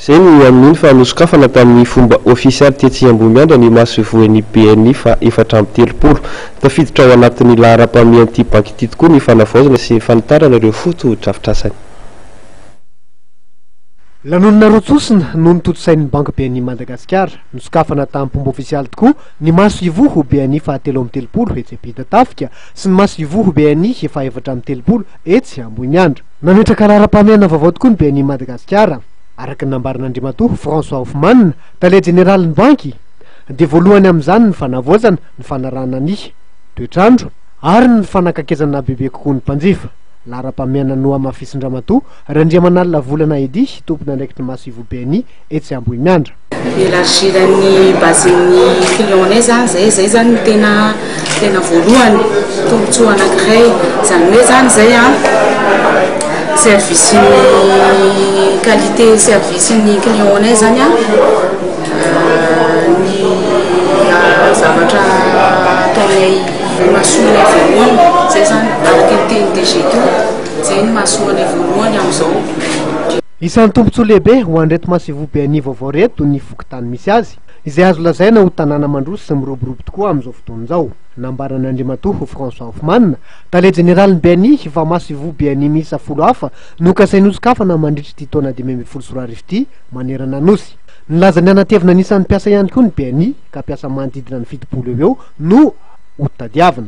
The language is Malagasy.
Zay ny amin'iny fa nosokafana tamin'ny fomba ofisialy tetsy Ambohimeandra ny mahasovoan'ny BNI fa 430 tafiditra ao anatin'ny laharam-pamehan'ity banky ity tokoa ny fanavaozana sy fanitarana ireo foto-drafitrasany. Lanonana rotsosina no nitotsain'ny banky BNI Madagasikara nosokafana tamin'ny fomba ofisialy tokoa ny maso ivoho BNI fa 330 etsy Ampita-Tafika sy ny maso ivoho BNI fa 430 etsy Ambohimeandra. Nametraka laharam-pamehanana vaovao tokoa ny BNI Madagasikara araka ny nambaran'Andriamatoa François Hoffmann, tale général ny banky, dia voalohany amin'izany ny fanavaozana, ny fanarahana ny toetrandro ary ny fanakakezana bebe kokoa ny mpanjifa. Laharam-pamehanana no Amafisindramatoa Randriamanalina Volana Edy tompona andraikitry ny maso ivoho BNI etsy Ambohimeandra. Élargir basen'ny clientsnay zany zay zany no tena voalohany tombotsoa anankiray zany hoe zany zay service ny qualité service ny clientsnay zany ny zavatra ataonay mahasoanay voalohany zay zany activité ny DG zay ny mahasoanay voalohany amin'izao. Isan'ny tombotsoa lehibe ho andreto maso ivoho BNI vaovao reto ny fokontany misy azy izay azo lazaina ho tanàna mandroso sy miroborobo tokoa amin'izao fotoan'izao. Nambaran'Andriamatoa François Hoffmann, tale général ny BNI fa maso ivoho BNI miisa 10 hafa no kasainy nosokafana mandritra ity taona 2024 ity manerana nosy. Nilaza ny anatevina anisan'ny mpiasa ihany koa ny BNI ka mpiasa manodidina ny 70 eo no ho tadiavina.